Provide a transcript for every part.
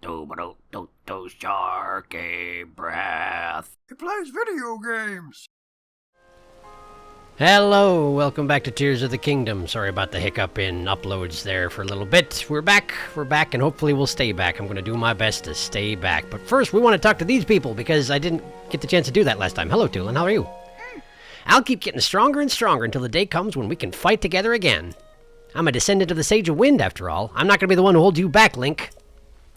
SharkyBreath. He plays video games. Hello, welcome back to Tears of the Kingdom. Sorry about the hiccup in uploads there for a little bit. We're back, and hopefully we'll stay back. I'm going to do my best to stay back. But first, we want to talk to these people, because I didn't get the chance to do that last time. Hello, Tulin, how are you? I'll keep getting stronger and stronger until the day comes when we can fight together again. I'm a descendant of the Sage of Wind, after all. I'm not going to be the one who holds you back, Link.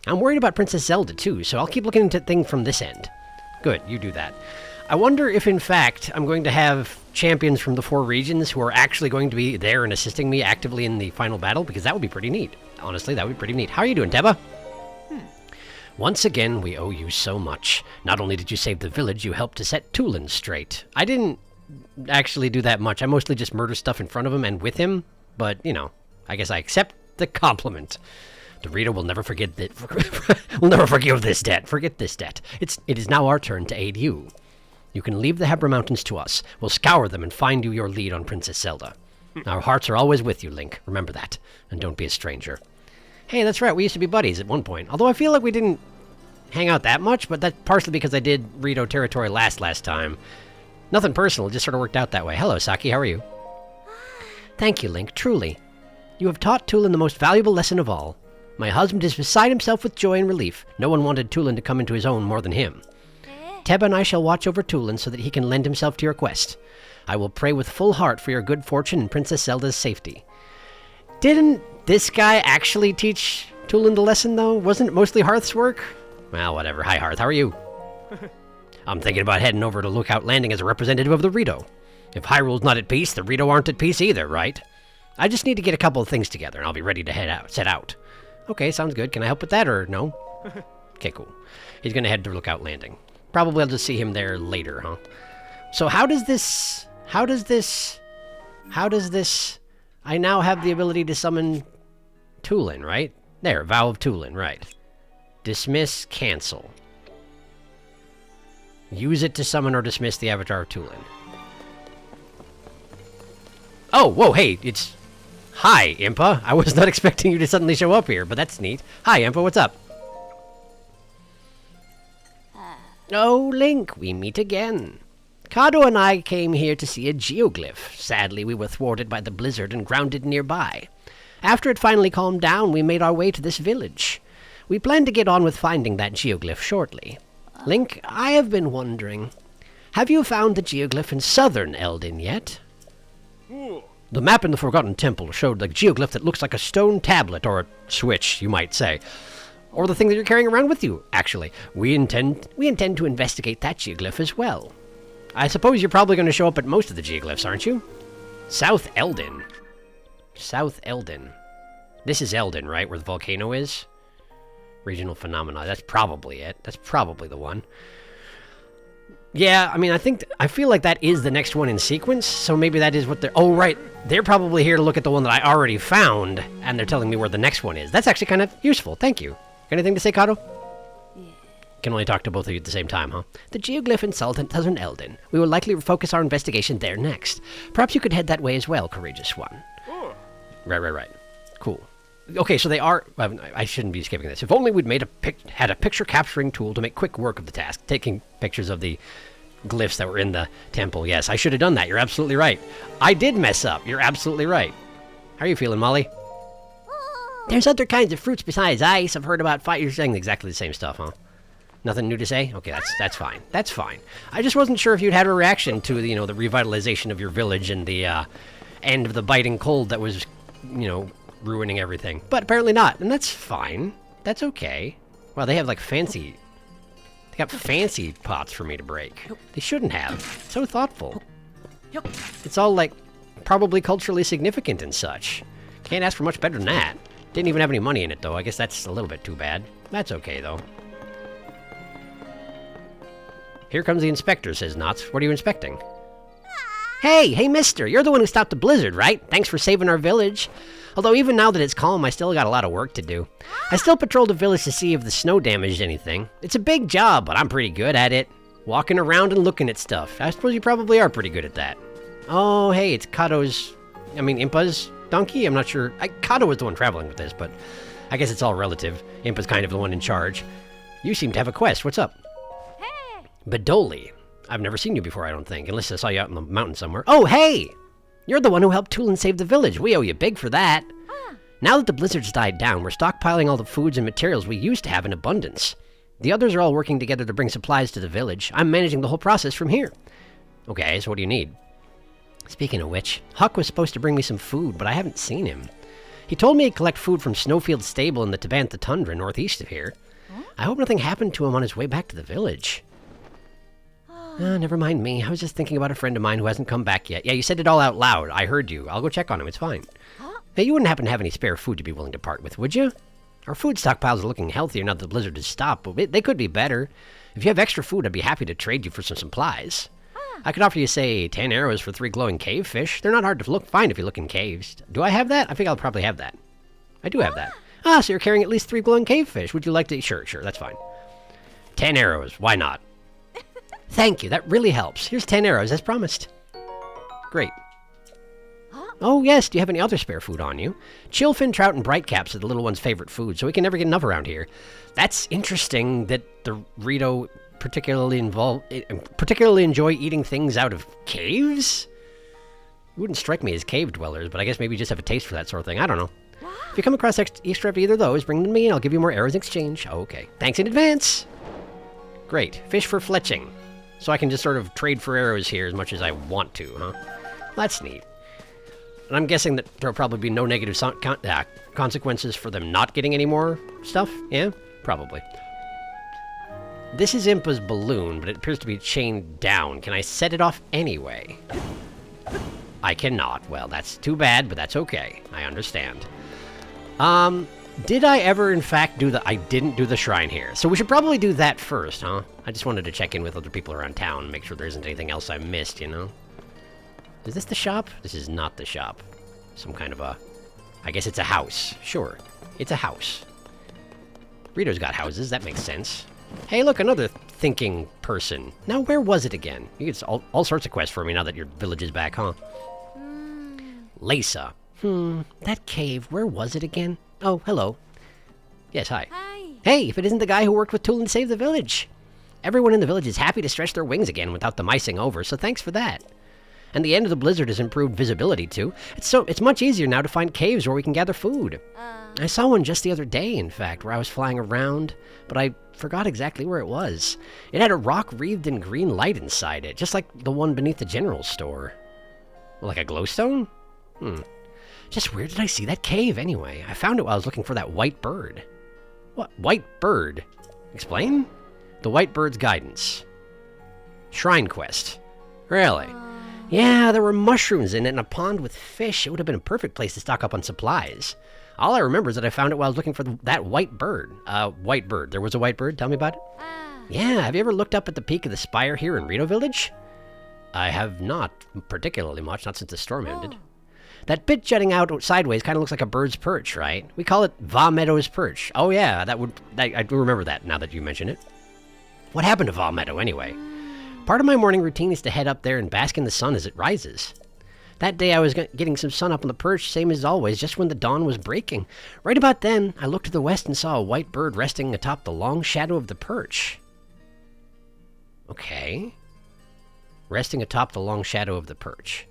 I'm worried about Princess Zelda, too, so I'll keep looking into things from this end. Good, you do that. I wonder if, in fact, I'm going to have champions from the 4 regions who are actually going to be there and assisting me actively in the final battle, because that would be pretty neat. Honestly, that would be pretty neat. How are you doing, Teba? Once again, we owe you so much. Not only did you save the village, you helped to set Tulin straight. I didn't actually do that much. I mostly just murder stuff in front of him and with him, but, you know, I guess I accept the compliment. Dorito will never forget that. We'll never forgive this debt. Forget this debt. It is now our turn to aid you. You can leave the Hebra Mountains to us. We'll scour them and find you your lead on Princess Zelda. Our hearts are always with you, Link. Remember that. And don't be a stranger. Hey, that's right. We used to be buddies at one point. Although I feel like we didn't hang out that much, but that's partially because I did Rito territory last time. Nothing personal. It just sort of worked out that way. Hello, Saki. How are you? Thank you, Link. Truly. You have taught Tulin the most valuable lesson of all. My husband is beside himself with joy and relief. No one wanted Tulin to come into his own more than him. Teba and I shall watch over Tulin so that he can lend himself to your quest. I will pray with full heart for your good fortune and Princess Zelda's safety. Didn't this guy actually teach Tulin the lesson, though? Wasn't it mostly Hearth's work? Well, whatever. Hi, Hearth. How are you? I'm thinking about heading over to Lookout Landing as a representative of the Rito. If Hyrule's not at peace, the Rito aren't at peace either, right? I just need to get a couple of things together, and I'll be ready to set out. Okay, sounds good. Can I help with that, or no? Okay, cool. He's gonna head to Lookout Landing. Probably I'll just see him there later, huh? So how does this... I now have the ability to summon Tulin, right? There, Vow of Tulin, right. Dismiss, cancel. Use it to summon or dismiss the avatar of Tulin. Oh, whoa, hey, it's... Hi, Impa. I was not expecting you to suddenly show up here, but that's neat. Hi, Impa, what's up? Oh, Link, we meet again. Kado and I came here to see a geoglyph. Sadly, we were thwarted by the blizzard and grounded nearby. After it finally calmed down, we made our way to this village. We plan to get on with finding that geoglyph shortly. Link, I have been wondering, have you found the geoglyph in southern Eldin yet? The map in the Forgotten Temple showed the geoglyph that looks like a stone tablet, or a switch, you might say. Or the thing that you're carrying around with you, actually. We intend to investigate that geoglyph as well. I suppose you're probably going to show up at most of the geoglyphs, aren't you? South Eldin. South Eldin. This is Eldin, right, where the volcano is? Regional phenomena. That's probably it. That's probably the one. Yeah, I mean, I feel like that is the next one in sequence, so maybe that is what they're... Oh, right. They're probably here to look at the one that I already found, and they're telling me where the next one is. That's actually kind of useful. Thank you. Anything to say, Kato? Yeah. Can only talk to both of you at the same time, huh? The geoglyph in southern Eldin. We will likely focus our investigation there next. Perhaps you could head that way as well, courageous one. Oh. Right. Cool. Okay, so they are... I shouldn't be skipping this. If only we'd had a picture-capturing tool to make quick work of the task, taking pictures of the glyphs that were in the temple. Yes, I should have done that. You're absolutely right. I did mess up. You're absolutely right. How are you feeling, Molly? There's other kinds of fruits besides ice. I've heard about fire. You're saying exactly the same stuff, huh? Nothing new to say? Okay, that's fine. That's fine. I just wasn't sure if you'd had a reaction to, the revitalization of your village and the end of the biting cold that was, ruining everything. But apparently not, and that's fine. That's okay. Wow, they have fancy... They got fancy pots for me to break. They shouldn't have. So thoughtful. It's all, probably culturally significant and such. Can't ask for much better than that. Didn't even have any money in it, though. I guess that's a little bit too bad. That's okay, though. Here comes the inspector, says Knots. What are you inspecting? Hey, mister, you're the one who stopped the blizzard, right? Thanks for saving our village. Although even now that it's calm, I still got a lot of work to do. I still patrol the village to see if the snow damaged anything. It's a big job, but I'm pretty good at it. Walking around and looking at stuff. I suppose you probably are pretty good at that. Oh, hey, it's Impa's donkey? I'm not sure. Kato was the one traveling with this, but I guess it's all relative. Imp is kind of the one in charge. You seem to have a quest. What's up? Hey! Bedoli. I've never seen you before, I don't think, unless I saw you out in the mountain somewhere. Oh, hey! You're the one who helped Tulin save the village. We owe you big for that. Now that the blizzard's died down, we're stockpiling all the foods and materials we used to have in abundance. The others are all working together to bring supplies to the village. I'm managing the whole process from here. Okay, so what do you need? Speaking of which, Huck was supposed to bring me some food, but I haven't seen him. He told me he'd collect food from Snowfield Stable in the Tabantha Tundra northeast of here. I hope nothing happened to him on his way back to the village. Never mind me. I was just thinking about a friend of mine who hasn't come back yet. Yeah, you said it all out loud. I heard you. I'll go check on him. It's fine. Hey, you wouldn't happen to have any spare food to be willing to part with, would you? Our food stockpiles are looking healthier now that the blizzard has stopped, but they could be better. If you have extra food, I'd be happy to trade you for some supplies. I could offer you, say, 10 arrows for 3 glowing cave fish. They're not hard to find if you look in caves. Do I have that? I think I'll probably have that. I do have that. So you're carrying at least 3 glowing cave fish. Would you like to? Sure, that's fine. 10 arrows. Why not? Thank you. That really helps. Here's 10 arrows, as promised. Great. Oh, yes. Do you have any other spare food on you? Chillfin, trout, and brightcaps are the little one's favorite food, so we can never get enough around here. That's interesting that the Rito particularly enjoy eating things out of caves? It wouldn't strike me as cave dwellers, but I guess maybe you just have a taste for that sort of thing. I don't know. If you come across extra of either of those, bring them to me and I'll give you more arrows in exchange. Okay. Thanks in advance. Great. Fish for fletching. So I can just sort of trade for arrows here as much as I want to, huh? That's neat. And I'm guessing that there'll probably be no negative consequences for them not getting any more stuff? Yeah? Probably. This is Impa's balloon, but it appears to be chained down. Can I set it off anyway? I cannot. Well, that's too bad, but that's okay. I understand. Did I ever, in fact, I didn't do the shrine here. So we should probably do that first, huh? I just wanted to check in with other people around town and make sure there isn't anything else I missed, you know? Is this the shop? This is not the shop. Some kind of I guess it's a house. Sure. It's a house. Rito's got houses. That makes sense. Hey, look, another thinking person. Now, where was it again? You get all sorts of quests for me now that your village is back, huh? Lisa. That cave, where was it again? Oh, hello. Yes, hi. Hi. Hey, if it isn't the guy who worked with Tulin to save the village. Everyone in the village is happy to stretch their wings again without the micing over, so thanks for that. And the end of the blizzard has improved visibility, too. It's much easier now to find caves where we can gather food. I saw one just the other day, in fact, where I was flying around, but I forgot exactly where it was. It had a rock wreathed in green light inside it, just like the one beneath the general store. Like a glowstone? Just where did I see that cave, anyway? I found it while I was looking for that white bird. What? White bird? Explain? The white bird's guidance. Shrine quest. Really? Yeah, there were mushrooms in it and a pond with fish. It would have been a perfect place to stock up on supplies. All I remember is that I found it while I was looking for that white bird. White bird. There was a white bird? Tell me about it. Yeah, have you ever looked up at the peak of the spire here in Rito Village? I have not particularly much, not since the storm ended. That bit jutting out sideways kind of looks like a bird's perch, right? We call it Va Meadow's perch. Oh yeah, I do remember that now that you mention it. What happened to Va Meadow anyway? Part of my morning routine is to head up there and bask in the sun as it rises. That day I was getting some sun up on the perch, same as always, just when the dawn was breaking. Right about then, I looked to the west and saw a white bird resting atop the long shadow of the perch. Okay. Resting atop the long shadow of the perch.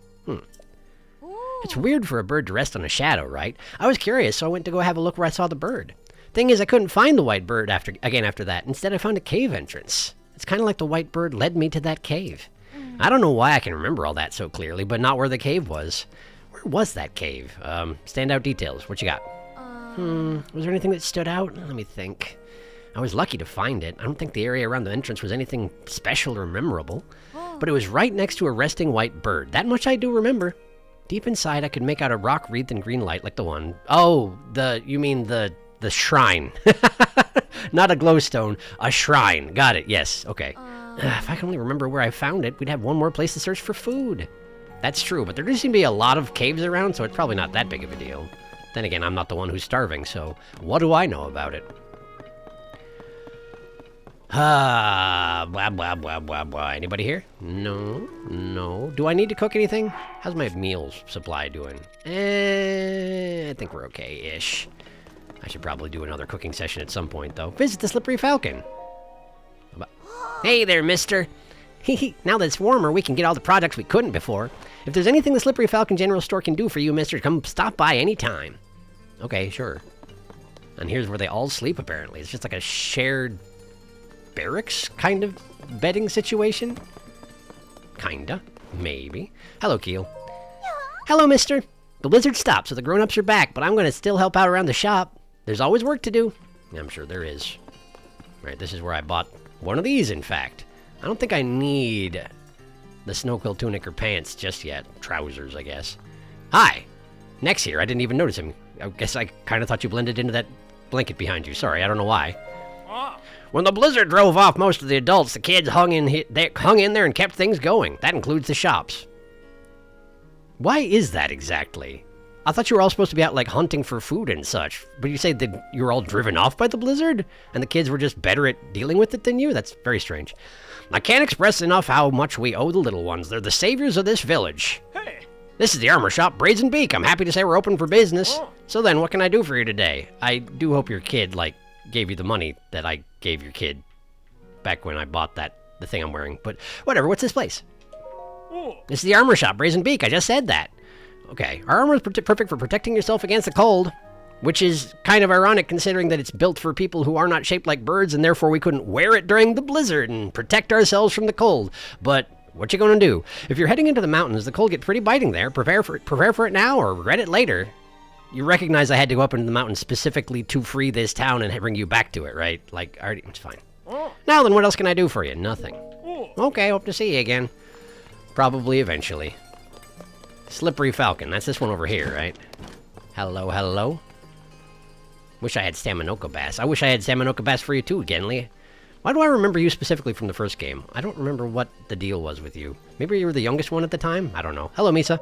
It's weird for a bird to rest on a shadow, right? I was curious, so I went to go have a look where I saw the bird. Thing is, I couldn't find the white bird after that. Instead, I found a cave entrance. It's kind of like the white bird led me to that cave. I don't know why I can remember all that so clearly, but not where the cave was. Where was that cave? Standout details. What you got? Was there anything that stood out? Let me think. I was lucky to find it. I don't think the area around the entrance was anything special or memorable. But it was right next to a resting white bird. That much I do remember. Deep inside, I could make out a rock wreathed in green light like the one. Oh, you mean the shrine. Not a glowstone, a shrine. Got it, yes, okay. If I can only remember where I found it, we'd have one more place to search for food. That's true, but there do seem to be a lot of caves around, so it's probably not that big of a deal. Then again, I'm not the one who's starving, so what do I know about it? Blah, blah, blah, blah, blah. Anybody here? No. Do I need to cook anything? How's my meals supply doing? I think we're okay-ish. I should probably do another cooking session at some point, though. Visit the Slippery Falcon. Hey there, mister. Now that it's warmer, we can get all the products we couldn't before. If there's anything the Slippery Falcon General Store can do for you, mister, come stop by any time. Okay, sure. And here's where they all sleep, apparently. It's just like a shared barracks kind of bedding situation. Kinda. Maybe. Hello, Keel. Hello, mister. The blizzard stopped, so the grown-ups are back, but I'm going to still help out around the shop. There's always work to do. I'm sure there is. Right, this is where I bought one of these, in fact. I don't think I need the snow-quill tunic or pants just yet. Trousers, I guess. Hi. Next here. I didn't even notice him. I guess I kind of thought you blended into that blanket behind you. Sorry, I don't know why. When the blizzard drove off most of the adults, the kids hung in there and kept things going. That includes the shops. Why is that exactly? I thought you were all supposed to be out, like, hunting for food and such. But you say that you were all driven off by the blizzard? And the kids were just better at dealing with it than you? That's very strange. I can't express enough how much we owe the little ones. They're the saviors of this village. Hey. This is the armor shop, Brazen Beak. I'm happy to say we're open for business. Oh. So then, what can I do for you today? I do hope your kid, like, gave you the money that I gave your kid back when I bought the thing I'm wearing. But whatever, what's this place? This is the armor shop, Brazen Beak. I just said that. Okay, our armor is perfect for protecting yourself against the cold, which is kind of ironic considering that it's built for people who are not shaped like birds, and therefore we couldn't wear it during the blizzard and protect ourselves from the cold. But what you gonna do? If you're heading into the mountains, the cold gets pretty biting there. Prepare for it now or regret it later. You recognize I had to go up into the mountains specifically to free this town and bring you back to it, right? Like, already, it's fine. Now then, what else can I do for you? Nothing. Okay, hope to see you again. Probably eventually. Slippery Falcon. That's this one over here, right? Hello, hello. Wish I had Staminoka Bass. I wish I had Staminoka Bass for you too, Genly. Why do I remember you specifically from the first game? I don't remember what the deal was with you. Maybe you were the youngest one at the time? I don't know. Hello, Misa.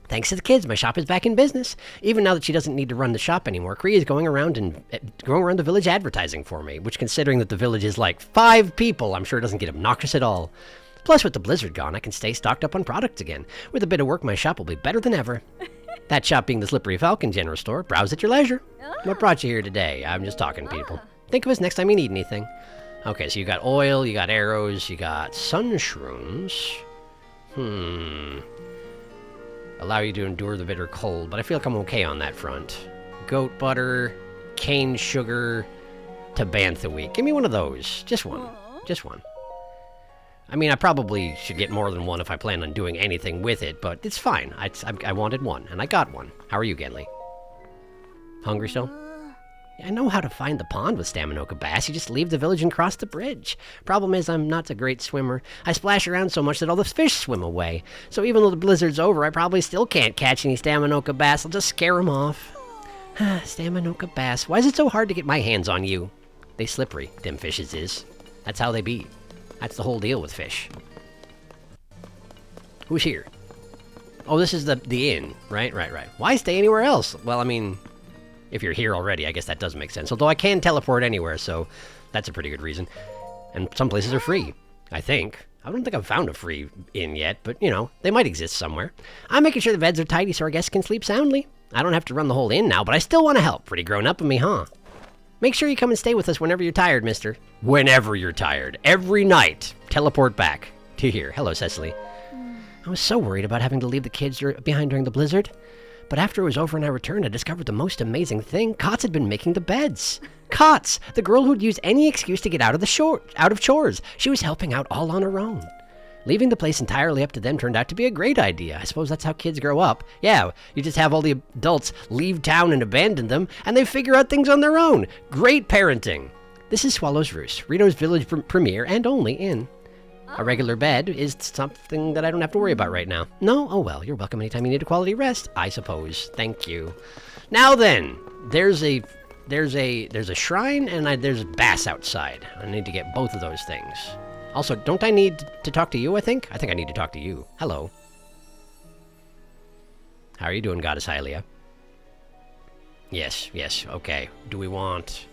Thanks to the kids, my shop is back in business. Even now that she doesn't need to run the shop anymore, Kree is going around the village advertising for me, which considering that the village is like 5 people, I'm sure it doesn't get obnoxious at all. Plus, with the blizzard gone, I can stay stocked up on products again. With a bit of work, my shop will be better than ever. That shop being the Slippery Falcon General Store. Browse at your leisure. What brought you here today? I'm just talking, people. Think of us next time you need anything. Okay, so you got oil, you got arrows, you got sun shrooms. Allow you to endure the bitter cold, but I feel like I'm okay on that front. Goat butter, cane sugar, Tabantha week. Give me one of those. Just one. Just one. I mean, I probably should get more than one if I plan on doing anything with it, but it's fine. I wanted one, and I got one. How are you, Genly? Hungry still? I know how to find the pond with Staminoka Bass. You just leave the village and cross the bridge. Problem is, I'm not a great swimmer. I splash around so much that all the fish swim away. So even though the blizzard's over, I probably still can't catch any Staminoka Bass. I'll just scare them off. Staminoka Bass. Why is it so hard to get my hands on you? They slippery, them fishes is. That's how they be. That's the whole deal with fish. Who's here? Oh, this is the inn. Right. Why stay anywhere else? Well, I mean, if you're here already, I guess that does make sense. Although I can teleport anywhere, so that's a pretty good reason. And some places are free, I think. I don't think I've found a free inn yet, but, you know, they might exist somewhere. I'm making sure the beds are tidy so our guests can sleep soundly. I don't have to run the whole inn now, but I still want to help. Pretty grown up of me, huh? Make sure you come and stay with us whenever you're tired, mister. Whenever you're tired. Every night. Teleport back to here. Hello, Cecily. I was so worried about having to leave the kids behind during the blizzard. But after it was over and I returned, I discovered the most amazing thing. Cots had been making the beds. Cots! The girl who'd use any excuse to get out of chores. She was helping out all on her own. Leaving the place entirely up to them turned out to be a great idea. I suppose that's how kids grow up. Yeah, you just have all the adults leave town and abandon them, and they figure out things on their own. Great parenting. This is Swallow's Roost, Rito's village premiere and only inn. A regular bed is something that I don't have to worry about right now. No? Oh well, you're welcome anytime you need a quality rest, I suppose. Thank you. Now then, there's a shrine and there's bass outside. I need to get both of those things. Also, don't I need to talk to you, I think? I think I need to talk to you. Hello. How are you doing, Goddess Hylia? Yes, okay. Do we want...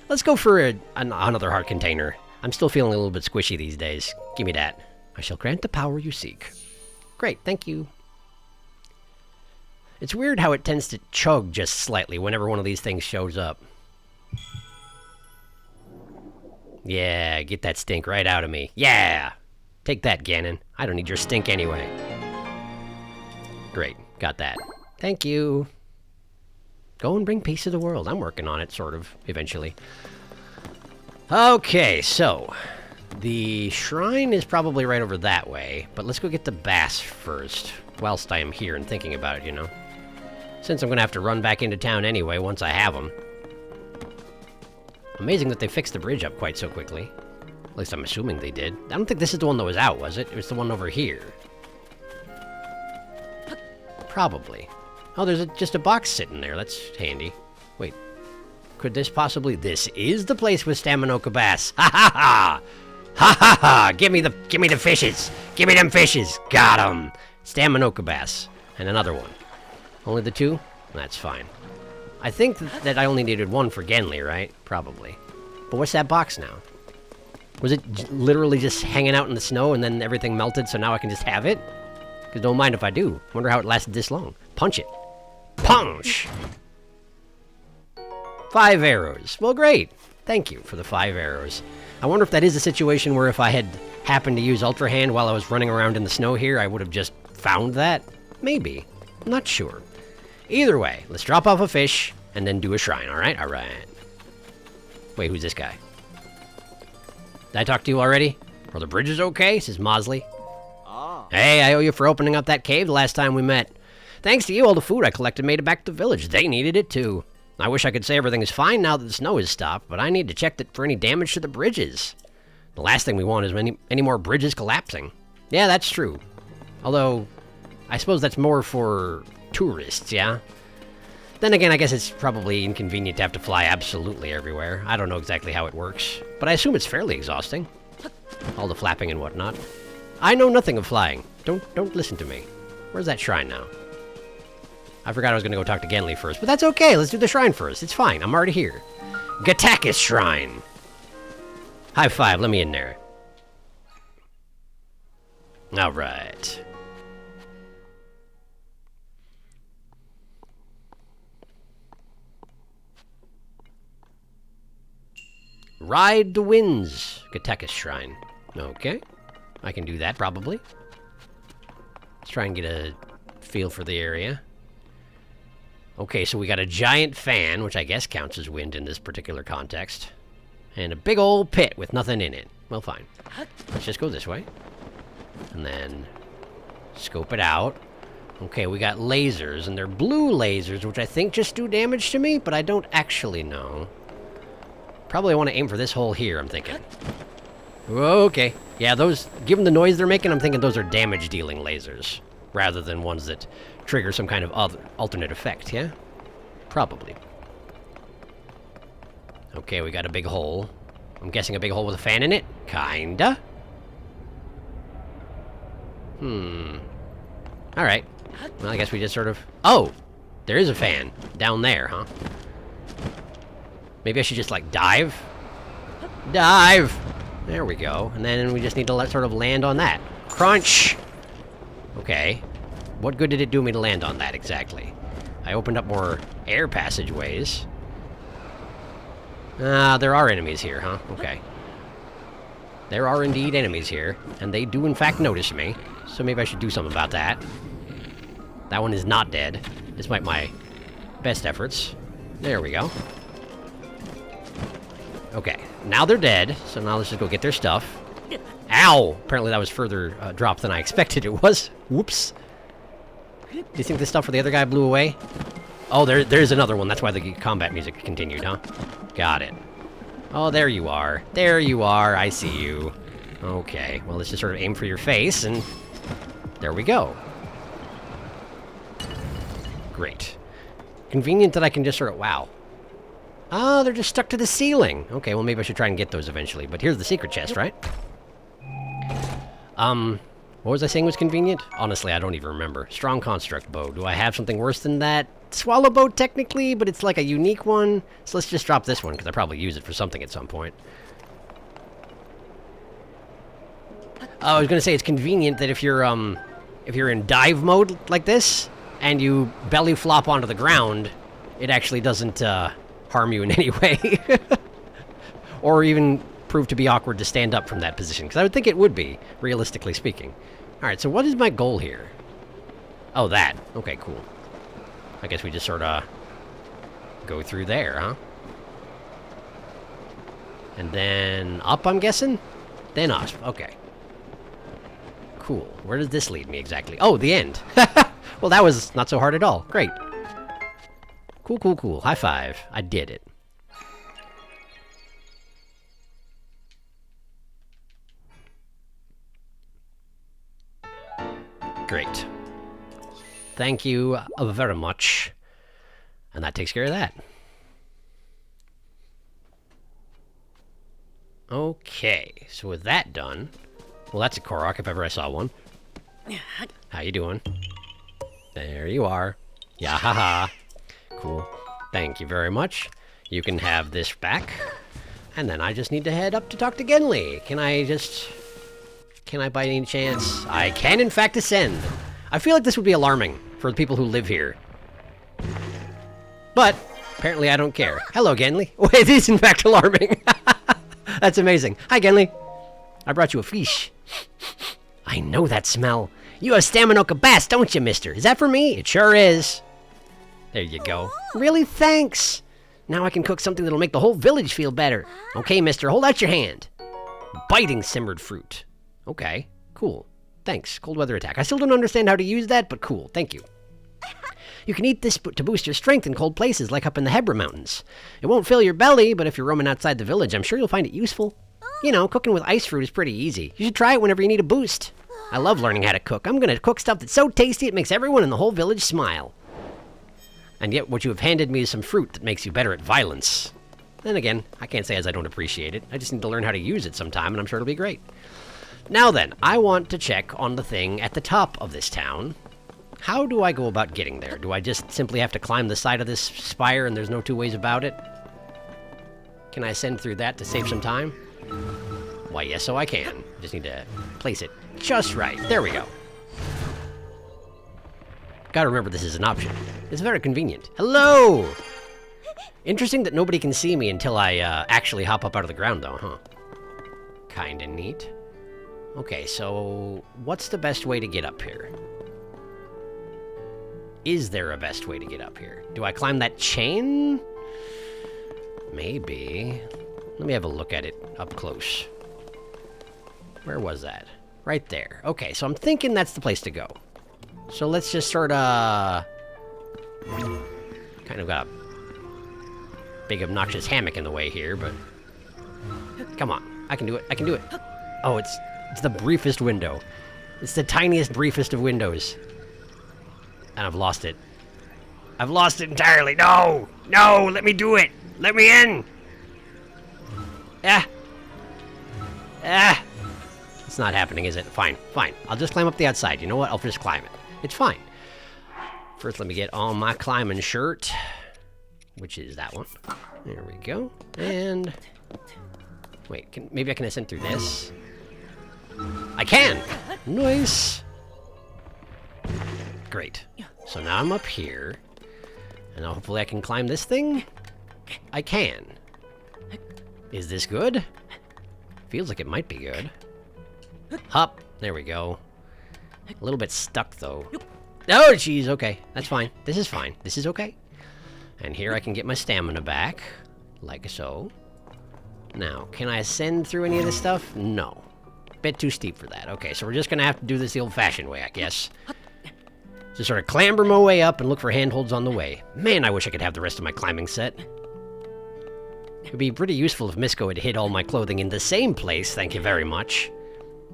Let's go for another heart container. I'm still feeling a little bit squishy these days. Give me that. I shall grant the power you seek. Great, thank you. It's weird how it tends to chug just slightly whenever one of these things shows up. Yeah, get that stink right out of me. Yeah! Take that, Ganon. I don't need your stink anyway. Great, got that. Thank you. Go and bring peace to the world. I'm working on it, sort of, eventually. Okay, so... the shrine is probably right over that way, but let's go get the bass first, whilst I am here and thinking about it, you know? Since I'm gonna have to run back into town anyway once I have them. Amazing that they fixed the bridge up quite so quickly. At least I'm assuming they did. I don't think this is the one that was out, was it? It was the one over here. Probably. Oh, there's just a box sitting there. That's handy. Wait. Could this possibly... this is the place with Staminoka Bass. Ha ha ha! Ha ha ha! Give me the fishes! Give me them fishes! Got 'em! Staminoka Bass. And another one. Only the two? That's fine. I think that I only needed one for Genly, right? Probably. But what's that box now? Was it literally just hanging out in the snow and then everything melted so now I can just have it? Because don't mind if I do. Wonder how it lasted this long. Punch it. Punch! 5 arrows. Well, great. Thank you for the 5 arrows. I wonder if that is a situation where if I had happened to use Ultra Hand while I was running around in the snow here, I would have just found that? Maybe. I'm not sure. Either way, let's drop off a fish and then do a shrine, alright? Alright. Wait, who's this guy? Did I talk to you already? Are the bridges okay? Says Mosley. Ah. Hey, I owe you for opening up that cave the last time we met. Thanks to you, all the food I collected made it back to the village. They needed it too. I wish I could say everything is fine now that the snow has stopped, but I need to check for any damage to the bridges. The last thing we want is any more bridges collapsing. Yeah, that's true. Although, I suppose that's more for tourists, yeah? Then again, I guess it's probably inconvenient to have to fly absolutely everywhere. I don't know exactly how it works, but I assume it's fairly exhausting. All the flapping and whatnot. I know nothing of flying. Don't listen to me. Where's that shrine now? I forgot I was gonna go talk to Genly first, but that's okay. Let's do the shrine first. It's fine. I'm already here. Gatakis Shrine. High five. Let me in there. All right. Ride the winds. Gatakis Shrine. Okay. I can do that, probably. Let's try and get a feel for the area. Okay, so we got a giant fan, which I guess counts as wind in this particular context. And a big old pit with nothing in it. Well, fine. Let's just go this way. And then scope it out. Okay, we got lasers, and they're blue lasers, which I think just do damage to me, but I don't actually know. Probably want to aim for this hole here, I'm thinking. Okay. Yeah, those, given the noise they're making, I'm thinking those are damage-dealing lasers, rather than ones that trigger some kind of other alternate effect, yeah? Probably. Okay, we got a big hole. I'm guessing a big hole with a fan in it? Kinda. Alright. Well, I guess we just sort of... Oh! There is a fan. Down there, huh? Maybe I should just, like, dive? Dive! There we go. And then we just need to sort of land on that. Crunch! Okay. What good did it do me to land on that, exactly? I opened up more air passageways. There are enemies here, huh? Okay. There are indeed enemies here, and they do in fact notice me, so maybe I should do something about that. That one is not dead, despite my best efforts. There we go. Okay, now they're dead, so now let's just go get their stuff. Ow! Apparently that was further drop than I expected it was. Whoops. Do you think the stuff for the other guy blew away? Oh, there's another one. That's why the combat music continued, huh? Got it. Oh, there you are. There you are. I see you. Okay, well, let's just sort of aim for your face, and there we go. Great. Convenient that I can just sort of... Wow. Oh, they're just stuck to the ceiling. Okay, well, maybe I should try and get those eventually. But here's the secret chest, right? What was I saying was convenient? Honestly, I don't even remember. Strong construct bow. Do I have something worse than that? Swallow bow, technically, but it's like a unique one. So let's just drop this one, because I probably use it for something at some point. Oh, I was going to say it's convenient that if you're in dive mode like this, and you belly flop onto the ground, it actually doesn't harm you in any way. Or even prove to be awkward to stand up from that position, because I would think it would be, realistically speaking. Alright, so what is my goal here? Oh, that. Okay, cool. I guess we just sort of go through there, huh? And then up, I'm guessing? Then up. Okay. Cool. Where does this lead me exactly? Oh, the end. Well, that was not so hard at all. Great. Cool, cool, cool. High five. I did it. Great. Thank you very much. And that takes care of that. Okay, so with that done... Well, that's a Korok if ever I saw one. How you doing? There you are. Yeah, haha. Cool. Thank you very much. You can have this back. And then I just need to head up to talk to Genli. Can I by any chance? I can, in fact, ascend. I feel like this would be alarming for the people who live here. But, apparently I don't care. Hello, Genli. Oh, it is, in fact, alarming. That's amazing. Hi, Genli. I brought you a fish. I know that smell. You have Staminoka bass, don't you, mister? Is that for me? It sure is. There you go. Really? Thanks. Now I can cook something that'll make the whole village feel better. Okay, mister, hold out your hand. Biting simmered fruit. Okay, cool. Thanks. Cold weather attack. I still don't understand how to use that, but cool. Thank you. You can eat this to boost your strength in cold places, like up in the Hebra Mountains. It won't fill your belly, but if you're roaming outside the village, I'm sure you'll find it useful. You know, cooking with ice fruit is pretty easy. You should try it whenever you need a boost. I love learning how to cook. I'm gonna cook stuff that's so tasty it makes everyone in the whole village smile. And yet what you have handed me is some fruit that makes you better at violence. Then again, I can't say as I don't appreciate it. I just need to learn how to use it sometime, and I'm sure it'll be great. Now then, I want to check on the thing at the top of this town. How do I go about getting there? Do I just simply have to climb the side of this spire and there's no two ways about it? Can I ascend through that to save some time? Why, yes, so I can. Just need to place it just right. There we go. Gotta remember this is an option. It's very convenient. Hello! Interesting that nobody can see me until I actually hop up out of the ground, though, huh? Kinda neat. Okay, so what's the best way to get up here? Is there a best way to get up here? Do I climb that chain? Maybe. Let me have a look at it up close. Where was that? Right there. Okay, so I'm thinking that's the place to go. So let's just sort of... kind of got a big obnoxious hammock in the way here, but... Come on. I can do it. I can do it. Oh, it's the briefest window. It's the tiniest, briefest of windows. And I've lost it. I've lost it entirely. No! No! Let me do it! Let me in! Ah! Ah! It's not happening, is it? Fine, fine. I'll just climb up the outside. You know what? I'll just climb it. It's fine. First, let me get on my climbing shirt, which is that one. There we go. And... wait, maybe I can ascend through this? I can! Nice! Great. So now I'm up here, and hopefully I can climb this thing? I can. Is this good? Feels like it might be good. Hop. There we go. A little bit stuck, though. Oh, jeez. Okay. That's fine. This is fine. This is okay. And here I can get my stamina back. Like so. Now, can I ascend through any of this stuff? No. Bit too steep for that. Okay, so we're just gonna have to do this the old-fashioned way, I guess. Just sort of clamber my way up and look for handholds on the way. Man, I wish I could have the rest of my climbing set. It'd be pretty useful if Misko had hid all my clothing in the same place, thank you very much.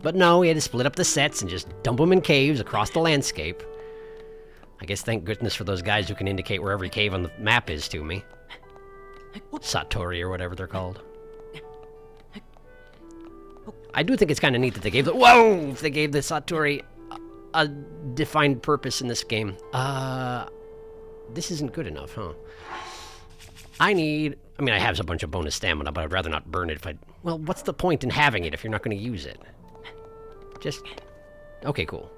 But no, he had to split up the sets and just dump them in caves across the landscape. I guess thank goodness for those guys who can indicate where every cave on the map is to me. Satori or whatever they're called. I do think it's kind of neat that they gave the— whoa! They gave the Satori a defined purpose in this game. This isn't good enough, huh? I mean, I have a bunch of bonus stamina, but I'd rather not burn it if I... well, what's the point in having it if you're not going to use it? Just... okay, cool.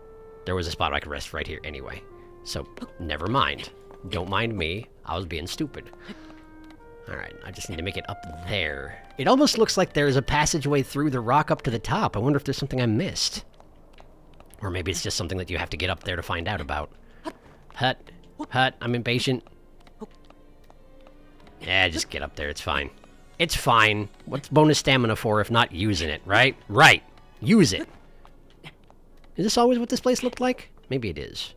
There was a spot I could rest right here anyway. So, never mind. Don't mind me. I was being stupid. Alright, I just need to make it up there. It almost looks like there's a passageway through the rock up to the top. I wonder if there's something I missed. Or maybe it's just something that you have to get up there to find out about. Hut. Hut, I'm impatient. Yeah, just get up there, it's fine. It's fine. What's bonus stamina for if not using it, right? Right. Use it. Is this always what this place looked like? Maybe it is.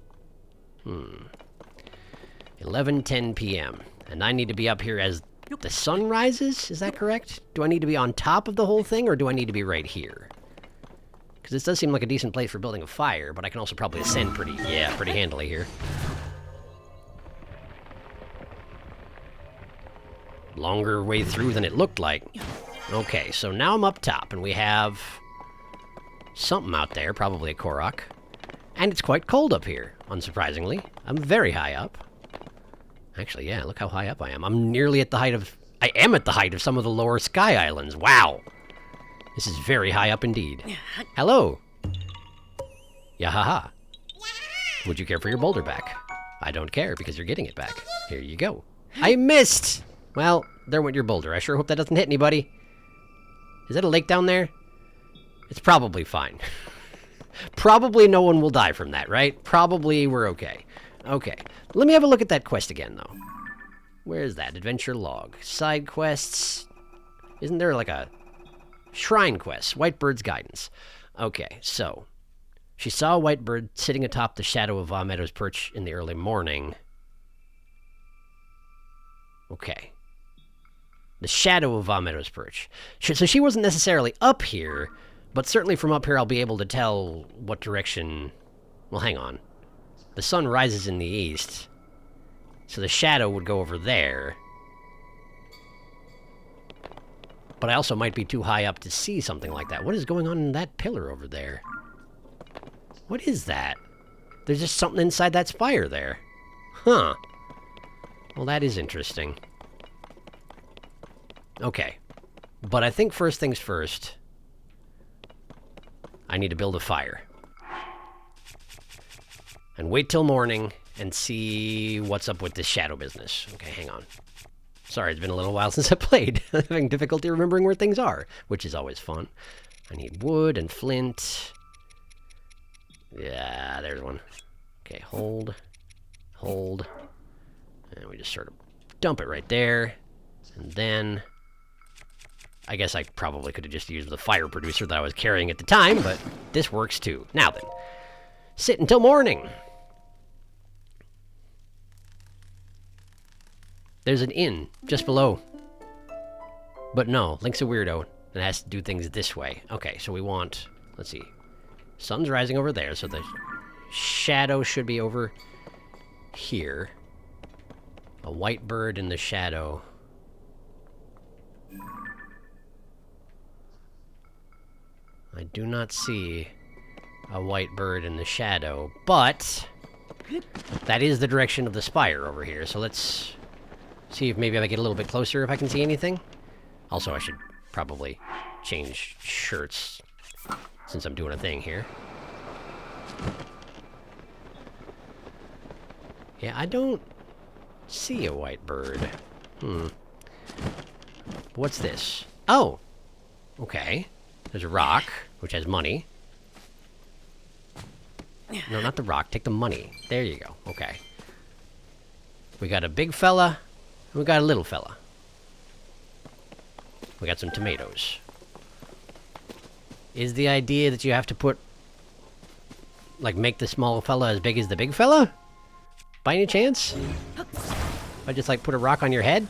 11:10 p.m. And I need to be up here as the sun rises? Is that correct? Do I need to be on top of the whole thing, or do I need to be right here? Because this does seem like a decent place for building a fire, but I can also probably ascend pretty handily here. Longer way through than it looked like. Okay, so now I'm up top, and we have something out there, probably a Korok. And it's quite cold up here, unsurprisingly. I'm very high up. Actually, yeah, look how high up I am. I'm nearly at the height of... I am at the height of some of the lower sky islands. Wow! This is very high up indeed. Hello! Yahaha. Would you care for your boulder back? I don't care, because you're getting it back. Here you go. I missed! Well, there went your boulder. I sure hope that doesn't hit anybody. Is that a lake down there? It's probably fine. Probably no one will die from that, right? Probably we're okay. Okay. Let me have a look at that quest again, though. Where is that? Adventure log. Side quests. Isn't there like a shrine quest? Whitebird's guidance. Okay, so she saw a white bird sitting atop the shadow of Meadow's perch in the early morning. Okay. The shadow of Meadow's perch. So she wasn't necessarily up here, but certainly from up here I'll be able to tell what direction... Well, hang on. The sun rises in the east, so the shadow would go over there. But I also might be too high up to see something like that. What is going on in that pillar over there? What is that? There's just something inside that spire there. Huh. Well, that is interesting. Okay. But I think first things first, I need to build a fire. And wait till morning and see what's up with this shadow business. Okay, hang on. Sorry, it's been a little while since I played. I'm having difficulty remembering where things are, which is always fun. I need wood and flint. Yeah, there's one. Okay, hold. Hold. And we just sort of dump it right there. And then... I guess I probably could have just used the fire producer that I was carrying at the time, but this works too. Now then. Sit until morning. There's an inn just below. But no, Link's a weirdo and has to do things this way. Okay, so we want... Let's see. Sun's rising over there, so the shadow should be over here. A white bird in the shadow. I do not see a white bird in the shadow, but that is the direction of the spire over here, so let's see if maybe I get a little bit closer if I can see anything. Also, I should probably change shirts since I'm doing a thing here. Yeah, I don't see a white bird. What's this? Oh! Okay. There's a rock, which has money. No, not the rock. Take the money. There you go. Okay. We got a big fella, and we got a little fella. We got some tomatoes. Is the idea that you have to put... like, make the small fella as big as the big fella? By any chance? I just, like, put a rock on your head?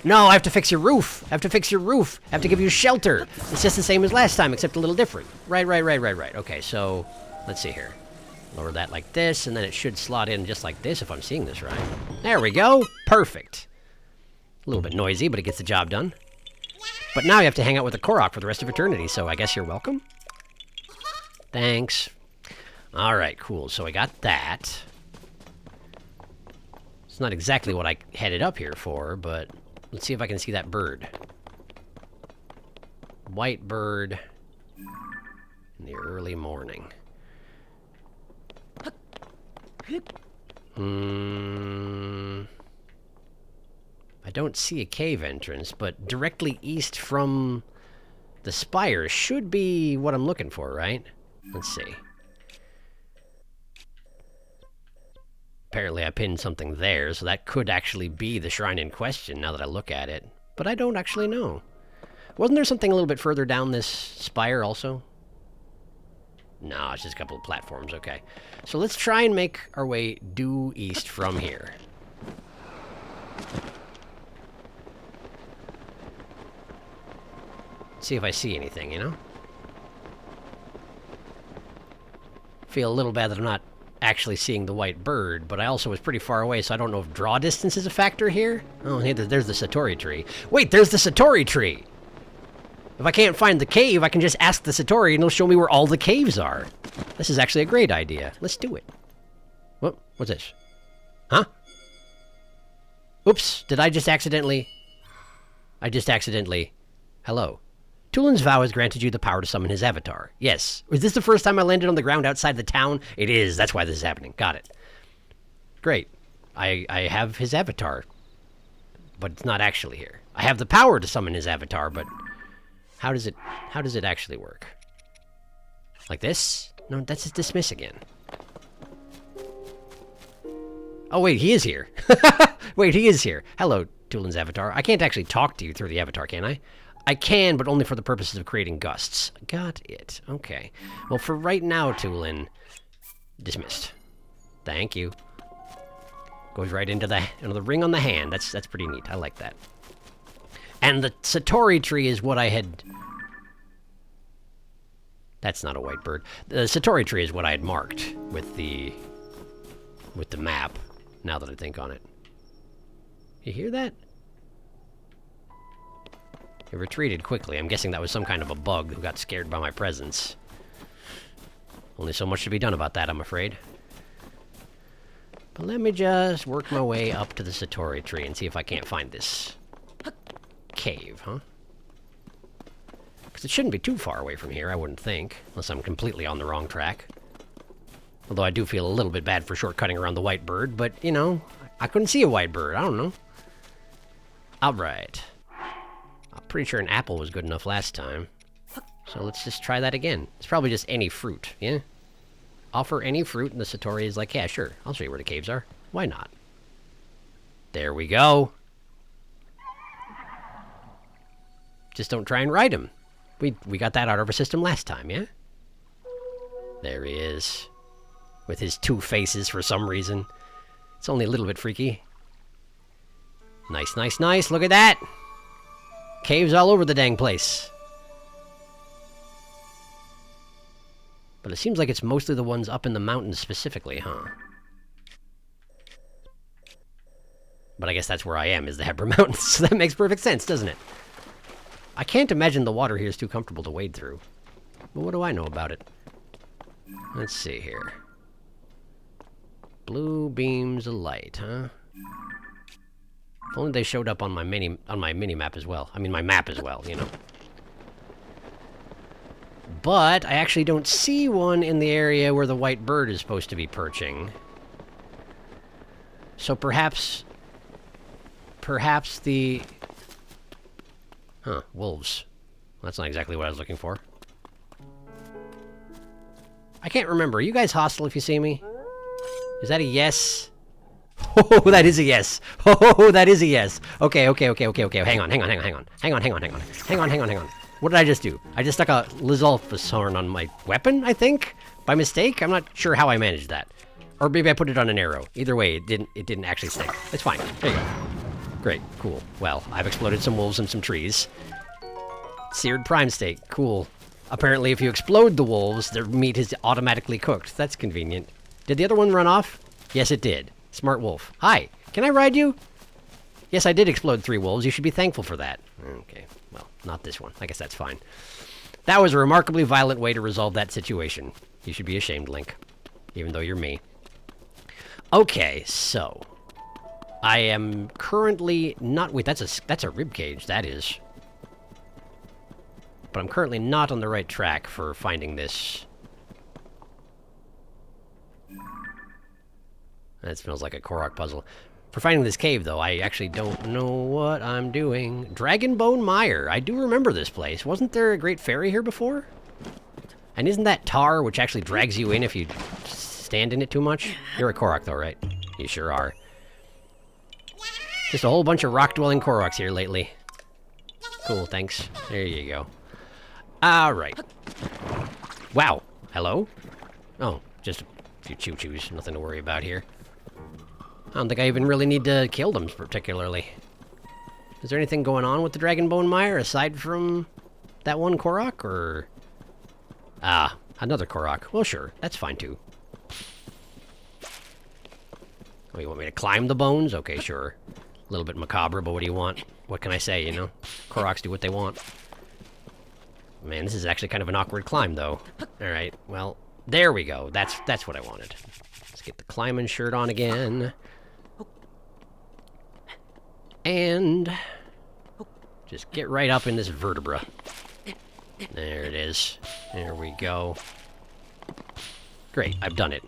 No, I have to fix your roof! I have to fix your roof! I have to give you shelter! It's just the same as last time, except a little different. Right. Okay, so... let's see here. Lower that like this, and then it should slot in just like this if I'm seeing this right. There we go! Perfect! A little bit noisy, but it gets the job done. But now you have to hang out with the Korok for the rest of eternity, so I guess you're welcome? Thanks. Alright, cool. So I got that. It's not exactly what I headed up here for, but let's see if I can see that bird. White bird in the early morning. I don't see a cave entrance, but directly east from the spire should be what I'm looking for, right? Let's see. Apparently I pinned something there, so that could actually be the shrine in question now that I look at it. But I don't actually know. Wasn't there something a little bit further down this spire also? No, it's just a couple of platforms, okay. So let's try and make our way due east from here. See if I see anything, you know? Feel a little bad that I'm not actually seeing the white bird, but I also was pretty far away, so I don't know if draw distance is a factor here. Oh, hey, there's the Satori tree. Wait, there's the Satori tree! If I can't find the cave, I can just ask the Satori and it'll show me where all the caves are. This is actually a great idea. Let's do it. What? What's this? Huh? Oops, did I just accidentally... Hello. Tulin's vow has granted you the power to summon his avatar. Yes. Is this the first time I landed on the ground outside the town? It is. That's why this is happening. Got it. Great. I have his avatar. But it's not actually here. I have the power to summon his avatar, but... How does it actually work? Like this? No, that's just dismiss again. Oh, wait, he is here. Wait, he is here. Hello, Tulin's avatar. I can't actually talk to you through the avatar, can I? I can, but only for the purposes of creating gusts. Got it. Okay. Well, for right now, Tulin, dismissed. Thank you. Goes right into the ring on the hand. That's pretty neat. I like that. And the Satori tree is what I had... That's not a white bird. The Satori tree is what I had marked with the map, now that I think on it. You hear that? It retreated quickly. I'm guessing that was some kind of a bug who got scared by my presence. Only so much to be done about that, I'm afraid. But let me just work my way up to the Satori tree and see if I can't find this cave, huh? Because it shouldn't be too far away from here, I wouldn't think, unless I'm completely on the wrong track. Although I do feel a little bit bad for shortcutting around the white bird, but, you know, I couldn't see a white bird. I don't know. Alright. I'm pretty sure an apple was good enough last time. So let's just try that again. It's probably just any fruit, yeah? Offer any fruit, and the Satori is like, yeah, sure. I'll show you where the caves are. Why not? There we go. Just don't try and ride him. We got that out of our system last time, yeah? There he is. With his two faces for some reason. It's only a little bit freaky. Nice, nice, nice. Look at that! Caves all over the dang place. But it seems like it's mostly the ones up in the mountains specifically, huh? But I guess that's where I am, is the Hebra Mountains. So that makes perfect sense, doesn't it? I can't imagine the water here is too comfortable to wade through. But what do I know about it? Let's see here. Blue beams of light, huh? If only they showed up on my mini-map as well. I mean, my map as well, you know. But I actually don't see one in the area where the white bird is supposed to be perching. So perhaps the... Huh, wolves. That's not exactly what I was looking for. I can't remember. Are you guys hostile if you see me? Is that a yes? Oh, that is a yes. Oh, that is a yes. Okay. Hang on. What did I just do? I just stuck a Lizalfus horn on my weapon, I think? By mistake? I'm not sure how I managed that. Or maybe I put it on an arrow. Either way, it didn't actually stick. It's fine. There you go. Great, cool. Well, I've exploded some wolves and some trees. Seared prime steak, cool. Apparently, if you explode the wolves, their meat is automatically cooked. That's convenient. Did the other one run off? Yes, it did. Smart wolf. Hi, can I ride you? Yes, I did explode 3 wolves. You should be thankful for that. Okay, well, not this one. I guess that's fine. That was a remarkably violent way to resolve that situation. You should be ashamed, Link. Even though you're me. Okay, so... I am currently not... Wait, that's a rib cage, that is. But I'm currently not on the right track for finding this. That smells like a Korok puzzle. For finding this cave, though, I actually don't know what I'm doing. Dragonbone Mire. I do remember this place. Wasn't there a great fairy here before? And isn't that tar which actually drags you in if you stand in it too much? You're a Korok, though, right? You sure are. Just a whole bunch of rock-dwelling Koroks here lately. Cool, thanks. There you go. Alright. Wow. Hello? Oh, just a few choo-choos. Nothing to worry about here. I don't think I even really need to kill them particularly. Is there anything going on with the Dragonbone Mire aside from that one Korok, or... Ah, another Korok. Well, sure. That's fine, too. Oh, you want me to climb the bones? Okay, sure. A little bit macabre, but what do you want? What can I say, you know? Koroks do what they want. Man, this is actually kind of an awkward climb, though. Alright, well, there we go. That's what I wanted. Let's get the climbing shirt on again. And... just get right up in this vertebra. There it is. There we go. Great, I've done it.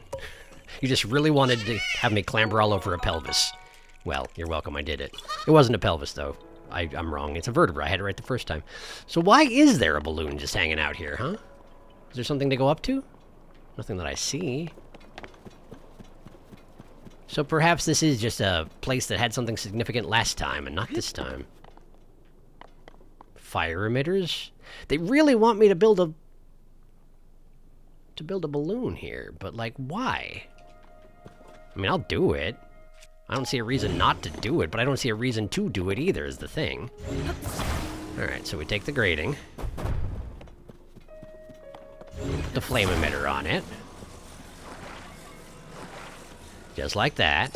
You just really wanted to have me clamber all over a pelvis. Well, you're welcome, I did it. It wasn't a pelvis, though. I'm wrong. It's a vertebra. I had it right the first time. So why is there a balloon just hanging out here, huh? Is there something to go up to? Nothing that I see. So perhaps this is just a place that had something significant last time, and not this time. Fire emitters? They really want me to build a balloon here, but like, why? I mean, I'll do it. I don't see a reason not to do it, but I don't see a reason to do it either, is the thing. Alright, so we take the grating. Put the flame emitter on it. Just like that.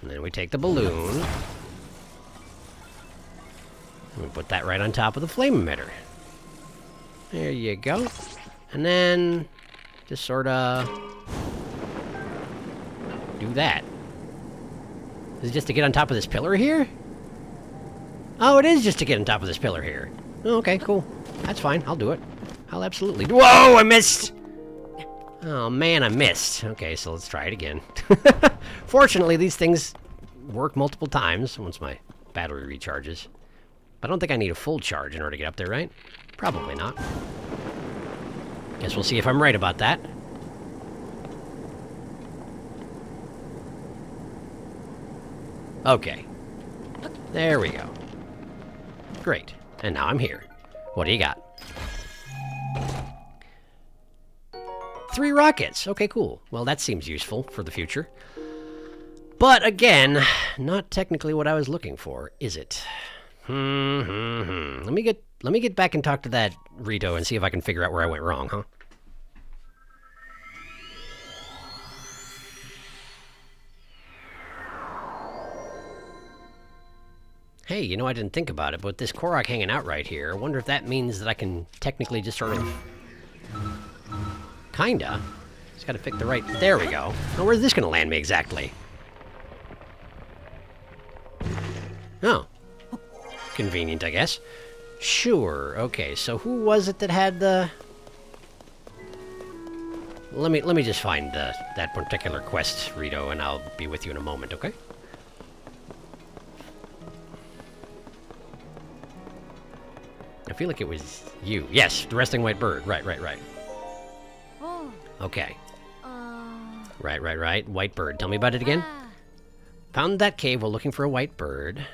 And then we take the balloon. And we put that right on top of the flame emitter. There you go. And then just sort of do that. Is it just to get on top of this pillar here? Oh, it is just to get on top of this pillar here. Oh, okay, cool. That's fine. I'll do it. I'll absolutely do. Whoa, I missed! Oh, man, I missed. Okay, so let's try it again. Fortunately, these things work multiple times once my battery recharges. But I don't think I need a full charge in order to get up there, right? Probably not. Guess we'll see if I'm right about that. Okay. There we go. Great. And now I'm here. What do you got? 3 rockets. Okay, cool. Well, that seems useful for the future. But again, not technically what I was looking for, is it? Let me get back and talk to that Rito and see if I can figure out where I went wrong, huh? Hey, you know, I didn't think about it, but this Korok hanging out right here, I wonder if that means that I can technically just sort of... Kinda. Just gotta pick the right... There we go. Now, where's this gonna land me exactly? Oh. Convenient, I guess. Sure, okay, so who was it that had the... Let me just find that particular quest, Rito, and I'll be with you in a moment, okay? I feel like it was you. Yes, the resting white bird. Right. Oh. Okay. Right. White bird. Tell me about it again. Found that cave while looking for a white bird.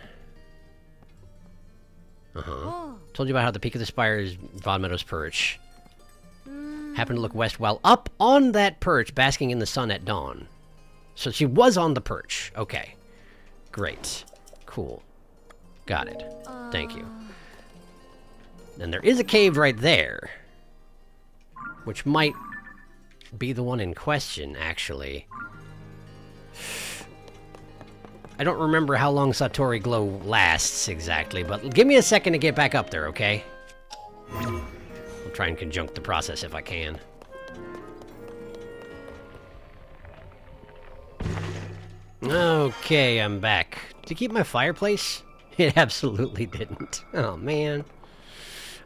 Oh. Told you about how the peak of the spire is Von Meadow's perch. Happened to look west while up on that perch, basking in the sun at dawn. So she was on the perch. Okay. Great. Cool. Got it. Thank you. And there is a cave right there, which might be the one in question, actually. I don't remember how long Satori Glow lasts exactly, but give me a second to get back up there, okay? I'll try and conjunct the process if I can. Okay, I'm back. Did it keep my fireplace? It absolutely didn't. Oh, man.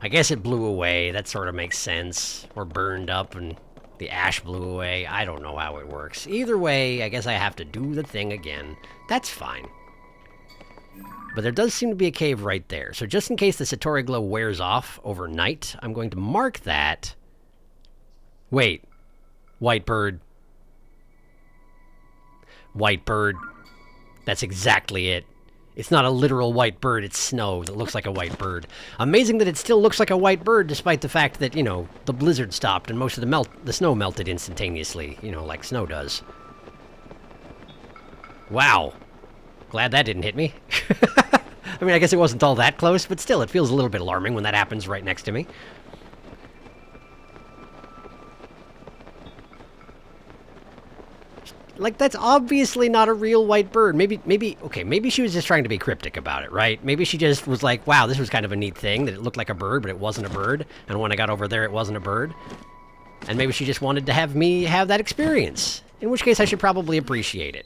I guess it blew away. That sort of makes sense. Or burned up and The ash blew away. I don't know how it works. Either way, I guess I have to do the thing again. That's fine. But there does seem to be a cave right there. So just in case the Satori glow wears off overnight, I'm going to mark that. Wait. White bird. White bird. That's exactly it. It's not a literal white bird, it's snow that looks like a white bird. Amazing that it still looks like a white bird despite the fact that, you know, the blizzard stopped and most of the snow melted instantaneously, you know, like snow does. Wow. Glad that didn't hit me. I mean, I guess it wasn't all that close, but still, it feels a little bit alarming when that happens right next to me. Like, that's obviously not a real white bird. Maybe she was just trying to be cryptic about it, right? Maybe she just was like, wow, this was kind of a neat thing, that it looked like a bird, but it wasn't a bird. And when I got over there, it wasn't a bird. And maybe she just wanted to have me have that experience. In which case, I should probably appreciate it.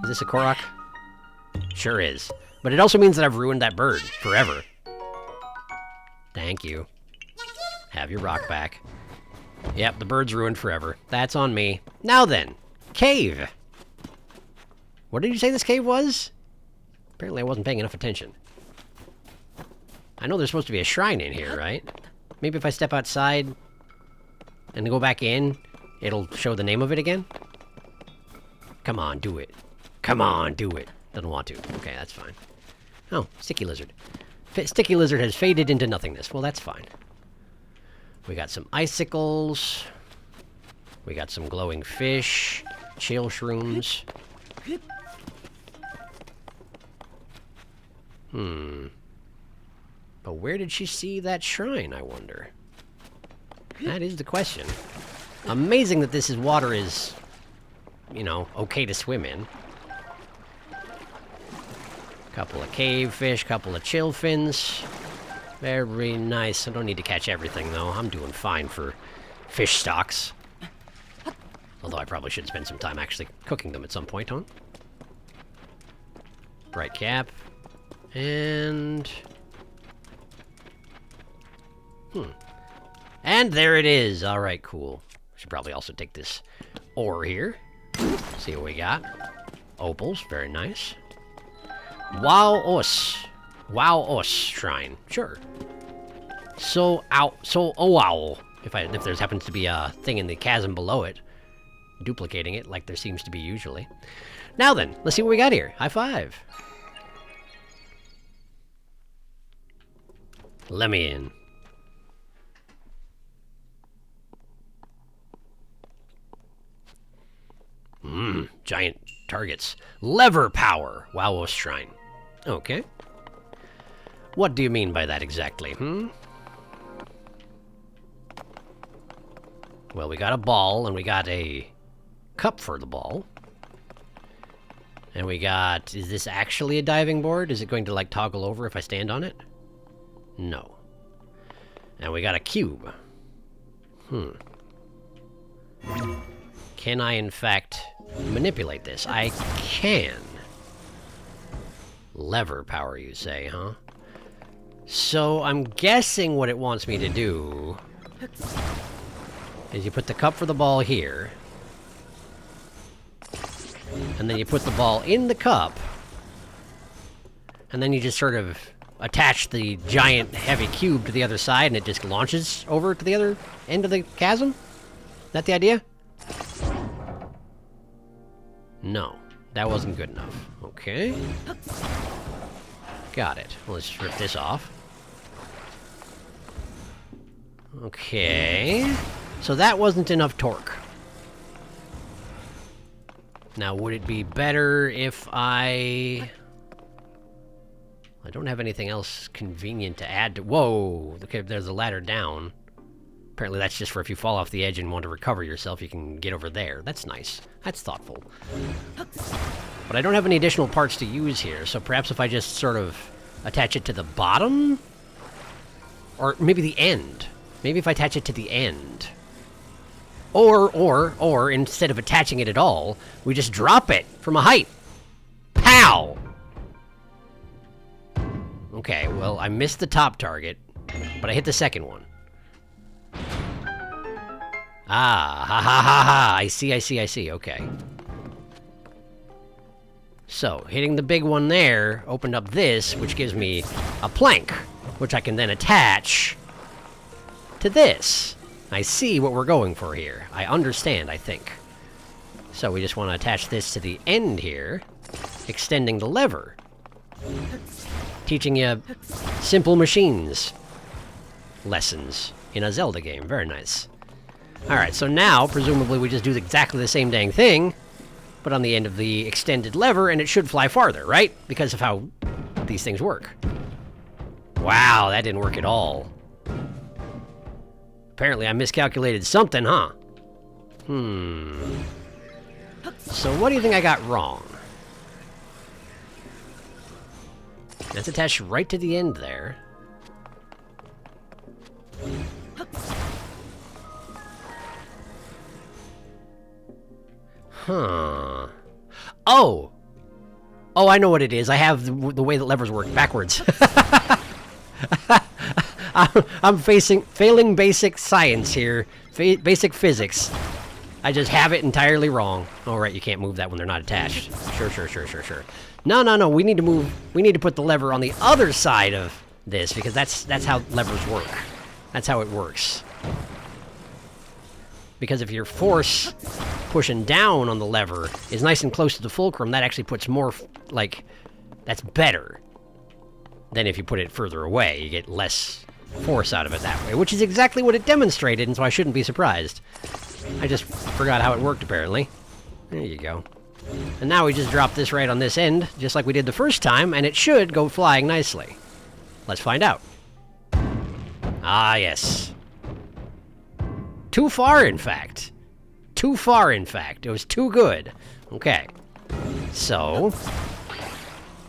Is this a Korok? Sure is. But it also means that I've ruined that bird forever. Thank you. Have your rock back. Yep, the bird's ruined forever. That's on me. Now then. Cave! What did you say this cave was? Apparently I wasn't paying enough attention. I know there's supposed to be a shrine in here, right? Maybe if I step outside and go back in, it'll show the name of it again? Come on, do it. Come on, do it. Doesn't want to. Okay, that's fine. Oh, sticky lizard. Sticky lizard has faded into nothingness. Well, that's fine. We got some icicles. We got some glowing fish. Chill shrooms. But where did she see that shrine, I wonder? That is the question. Amazing that this water is, you know, okay to swim in. Couple of cave fish, couple of chill fins. Very nice. I don't need to catch everything, though. I'm doing fine for fish stocks. Although I probably should spend some time actually cooking them at some point, huh? Bright cap. And... And there it is! Alright, cool. Should probably also take this ore here. See what we got. Opals, very nice. Wow-os. Wow-os shrine. Sure. Wow. If there happens to be a thing in the chasm below it. Duplicating it like there seems to be usually. Now then, let's see what we got here. High five. Let me in. Giant targets. Lever power. Wow, shrine. Okay. What do you mean by that exactly, Well, we got a ball, and we got a cup for the ball. And we got... Is this actually a diving board? Is it going to, like, toggle over if I stand on it? No. And we got a cube. Can I, in fact, manipulate this? I can. Lever power, you say, huh? So, I'm guessing what it wants me to do is you put the cup for the ball here. And then you put the ball in the cup. And then you just sort of attach the giant heavy cube to the other side and it just launches over to the other end of the chasm? Is that the idea? No, that wasn't good enough. Okay. Got it. Well, let's rip this off. Okay. So that wasn't enough torque. Now, would it be better if I don't have anything else convenient to add to... Whoa! Okay, there's a ladder down. Apparently that's just for if you fall off the edge and want to recover yourself, you can get over there. That's nice. That's thoughtful. But I don't have any additional parts to use here, so perhaps if I just sort of attach it to the bottom? Or maybe the end. Maybe if I attach it to the end. Or, instead of attaching it at all, we just drop it from a height. Pow! Okay, well, I missed the top target, but I hit the second one. Ah, ha ha ha ha. I see, I see, I see. Okay. So, hitting the big one there opened up this, which gives me a plank, which I can then attach to this. I see what we're going for here. I understand, I think. So we just want to attach this to the end here, extending the lever. Teaching you simple machines lessons in a Zelda game. Very nice. Alright, so now, presumably, we just do exactly the same dang thing, but on the end of the extended lever, and it should fly farther, right? Because of how these things work. Wow, that didn't work at all. Apparently I miscalculated something, huh? So what do you think I got wrong? That's attached right to the end there. Huh. Oh! Oh, I know what it is. I have the way that levers work backwards. I'm failing basic science here. Basic physics. I just have it entirely wrong. Oh, right, you can't move that when they're not attached. Sure. No. We need to move. We need to put the lever on the other side of this because that's how levers work. That's how it works. Because if your force pushing down on the lever is nice and close to the fulcrum, that actually puts more, like, that's better than if you put it further away. You get less force out of it that way, which is exactly what it demonstrated, and so I shouldn't be surprised. I just forgot how it worked, apparently. There you go. And now we just drop this right on this end, just like we did the first time, and it should go flying nicely. Let's find out. Ah, yes. Too far, in fact. Too far, in fact. It was too good. Okay. So,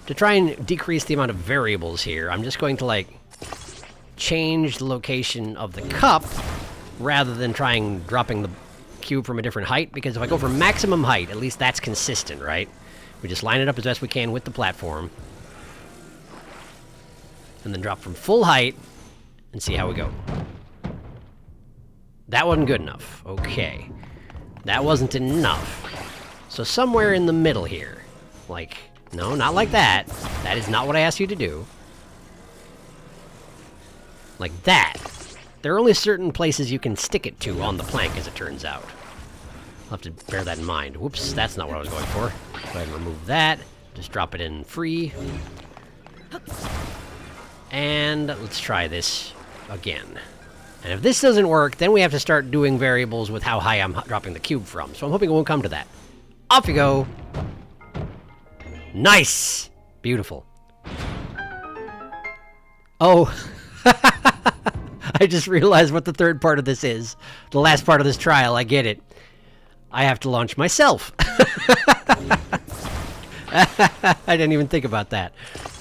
to try and decrease the amount of variables here, I'm just going to, like, change the location of the cup rather than dropping the cube from a different height, because if I go for maximum height, at least that's consistent, right? We just line it up as best we can with the platform. And then drop from full height and see how we go. That wasn't good enough. Okay. That wasn't enough. So somewhere in the middle here. Like, no, not like that. That is not what I asked you to do. Like that. There are only certain places you can stick it to on the plank, as it turns out. I'll have to bear that in mind. Whoops, that's not what I was going for. Go ahead and remove that. Just drop it in free. And let's try this again. And if this doesn't work, then we have to start doing variables with how high I'm dropping the cube from. So I'm hoping it won't come to that. Off you go. Nice! Beautiful. Oh. I just realized what the third part of this is. The last part of this trial, I get it. I have to launch myself. I didn't even think about that.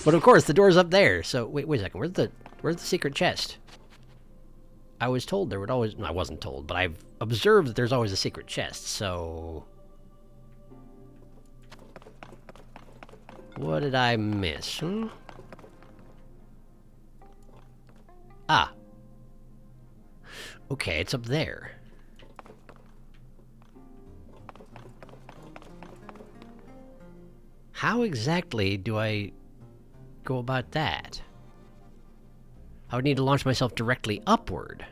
But of course, the door's up there. So, wait a second. Where's the secret chest? I was told there would always... No, I wasn't told, but I've observed that there's always a secret chest, so... What did I miss? Ah. Okay, it's up there. How exactly do I go about that? I would need to launch myself directly upward.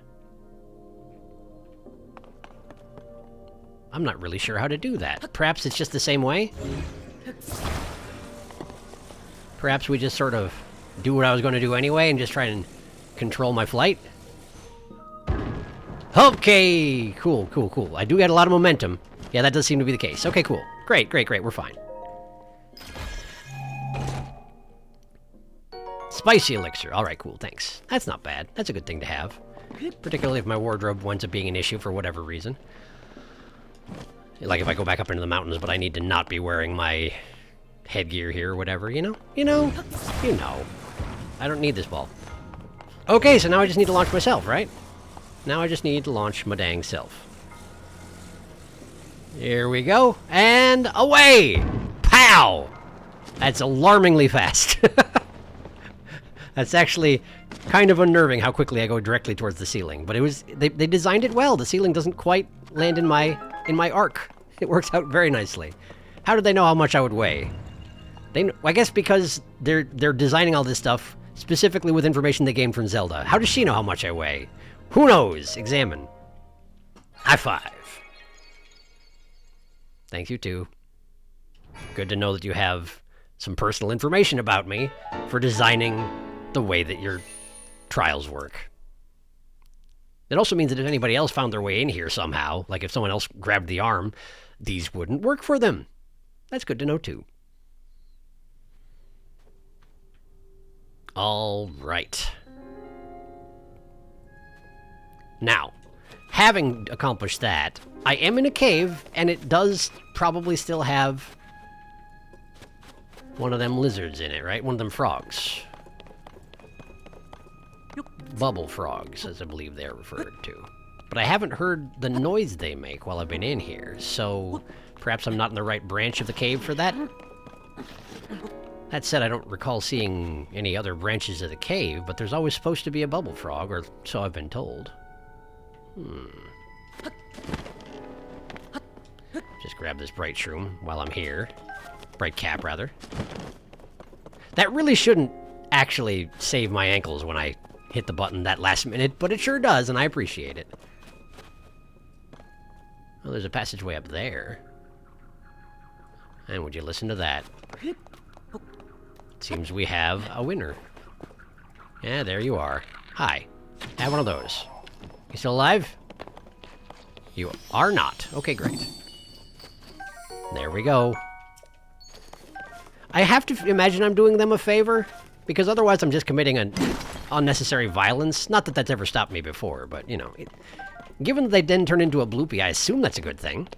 I'm not really sure how to do that. Perhaps it's just the same way? Perhaps we just sort of do what I was going to do anyway and just try and control my flight? Okay! Cool. I do get a lot of momentum. Yeah, that does seem to be the case. Okay, cool. Great. We're fine. Spicy elixir. Alright, cool, thanks. That's not bad. That's a good thing to have. Particularly if my wardrobe winds up being an issue for whatever reason. Like if I go back up into the mountains, but I need to not be wearing my headgear here or whatever, you know? You know. I don't need this ball. Okay, so now I just need to launch myself, right? Now I just need to launch my dang self. Here we go. And away! Pow! That's alarmingly fast. That's actually kind of unnerving how quickly I go directly towards the ceiling. But they designed it well. The ceiling doesn't quite land in my arc. It works out very nicely. How did they know how much I would weigh? I guess because they're designing all this stuff specifically with information they gained from Zelda. How does she know how much I weigh? Who knows? Examine. High five. Thank you, too. Good to know that you have some personal information about me for designing the way that your trials work. It also means that if anybody else found their way in here somehow, like if someone else grabbed the arm, these wouldn't work for them. That's good to know, too. All right. Now, having accomplished that, I am in a cave, and it does probably still have one of them lizards in it, right? One of them frogs. Bubble frogs, as I believe they're referred to. But I haven't heard the noise they make while I've been in here, so perhaps I'm not in the right branch of the cave for that. That said, I don't recall seeing any other branches of the cave, but there's always supposed to be a bubble frog, or so I've been told. Just grab this bright shroom while I'm here. Bright cap, rather. That really shouldn't actually save my ankles when I hit the button that last minute, but it sure does, and I appreciate it. Oh, there's a passageway up there. And would you listen to that? Seems we have a winner. Yeah, there you are. Hi. Have one of those. You still alive? You are not. Okay, great. There we go. I have to imagine I'm doing them a favor, because otherwise I'm just committing an unnecessary violence. Not that that's ever stopped me before, but, you know. Given that they didn't turn into a bloopy, I assume that's a good thing.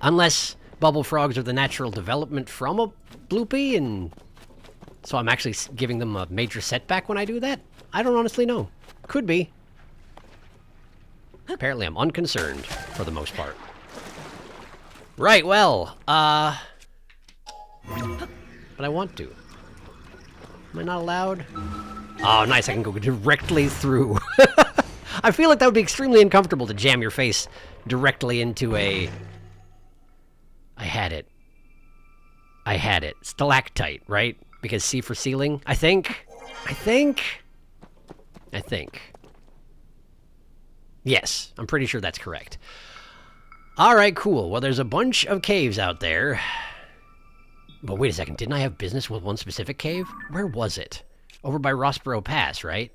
Unless bubble frogs are the natural development from a bloopy, and so I'm actually giving them a major setback when I do that? I don't honestly know. Could be. Apparently I'm unconcerned, for the most part. Right, well, but I want to. Am I not allowed? Oh, nice, I can go directly through. I feel like that would be extremely uncomfortable to jam your face directly into a... I had it. Stalactite, right? Because C for ceiling, I think. Yes, I'm pretty sure that's correct. Alright, cool. Well, there's a bunch of caves out there. But wait a second, didn't I have business with one specific cave? Where was it? Over by Rossborough Pass, right?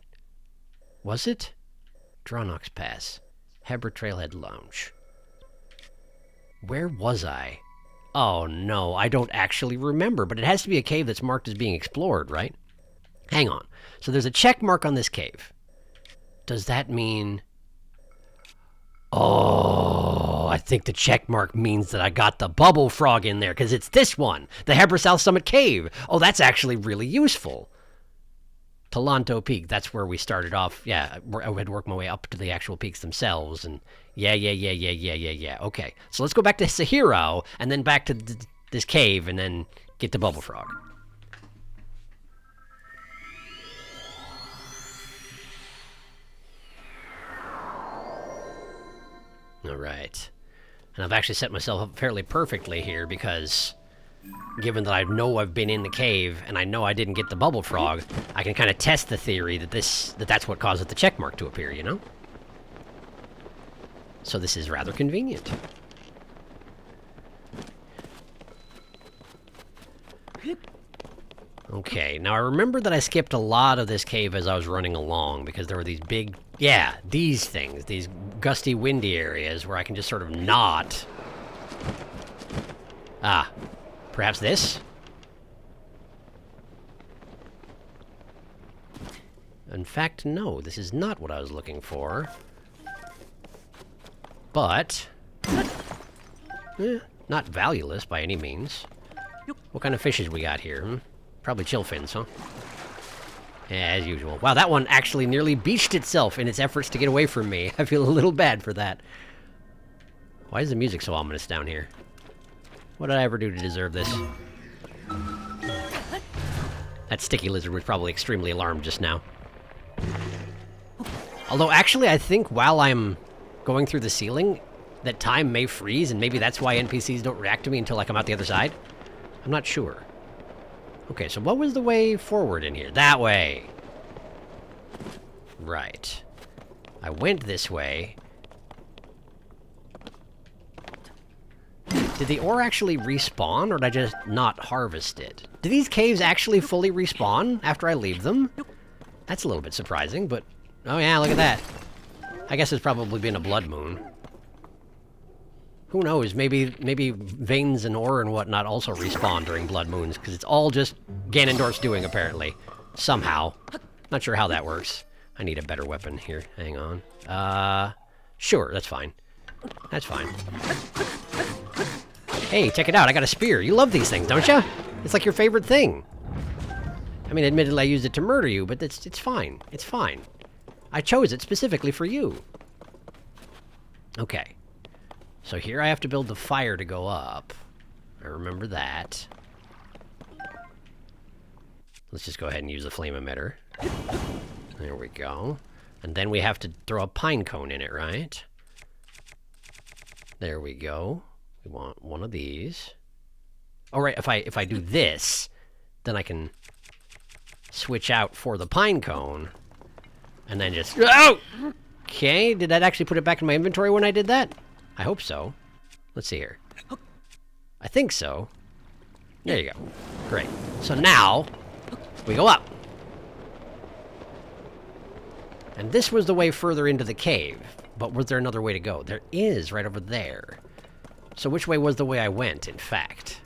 Was it? Drawnox Pass. Hebra Trailhead Lounge. Where was I? Oh no, I don't actually remember, but it has to be a cave that's marked as being explored, right? Hang on. So there's a check mark on this cave. Does that mean... Oh, I think the check mark means that I got the bubble frog in there, because it's this one, the Hebra South Summit Cave. Oh, that's actually really useful. Talanto Peak, that's where we started off. Yeah, I had worked my way up to the actual peaks themselves, and yeah. Okay, so let's go back to Sahiro, and then back to this cave, and then get the bubble frog. Alright. And I've actually set myself up fairly perfectly here, because given that I know I've been in the cave, and I know I didn't get the bubble frog, I can kind of test the theory that that's what causes the check mark to appear, you know? So this is rather convenient. Okay, now I remember that I skipped a lot of this cave as I was running along, because there were these big... Yeah, these things. These gusty, windy areas where I can just sort of not... Ah, perhaps this? In fact, no, this is not what I was looking for. But... not valueless by any means. What kind of fishes we got here, hmm? Probably chillfins, huh? Yeah, as usual. Wow, that one actually nearly beached itself in its efforts to get away from me. I feel a little bad for that. Why is the music so ominous down here? What did I ever do to deserve this? That sticky lizard was probably extremely alarmed just now. Although, actually, I think while I'm going through the ceiling, that time may freeze, and maybe that's why NPCs don't react to me until I come out the other side. I'm not sure. Okay, so what was the way forward in here? That way. Right. I went this way. Did the ore actually respawn, or did I just not harvest it? Do these caves actually fully respawn after I leave them? That's a little bit surprising, but... Oh yeah, look at that. I guess it's probably been a blood moon. Who knows, maybe veins and ore and whatnot also respawn during blood moons, because it's all just Ganondorf's doing, apparently. Somehow. Not sure how that works. I need a better weapon here. Hang on. Sure, that's fine. That's fine. Hey, check it out, I got a spear. You love these things, don't you? It's like your favorite thing. I mean, admittedly, I used it to murder you, but it's fine. It's fine. I chose it specifically for you. Okay. So here I have to build the fire to go up. I remember that. Let's just go ahead and use the flame emitter. There we go. And then we have to throw a pine cone in it, right? There we go. We want one of these. Oh, right, if I do this, then I can switch out for the pine cone. And then just... Oh! Okay, did that actually put it back in my inventory when I did that? I hope so. Let's see here. I think so. There you go. Great. So now, we go up. And this was the way further into the cave. But was there another way to go? There is, right over there. So which way was the way I went, in fact?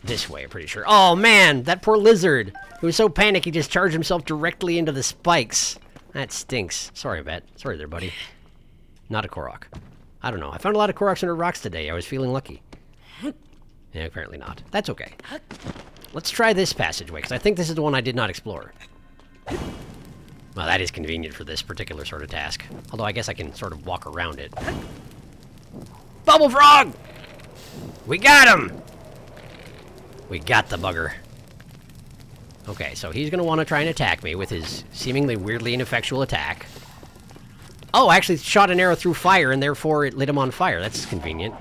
This way, I'm pretty sure. Oh, man! That poor lizard! He was so panicked he just charged himself directly into the spikes. That stinks. Sorry, Bet. Sorry there, buddy. Not a Korok. I don't know. I found a lot of Koroks under rocks today. I was feeling lucky. Yeah, apparently not. That's okay. Let's try this passageway, because I think this is the one I did not explore. Well, that is convenient for this particular sort of task. Although I guess I can sort of walk around it. Bubble Frog! We got him! We got the bugger. Okay, so he's going to want to try and attack me with his seemingly weirdly ineffectual attack. Oh, I actually shot an arrow through fire, and therefore it lit him on fire. That's convenient.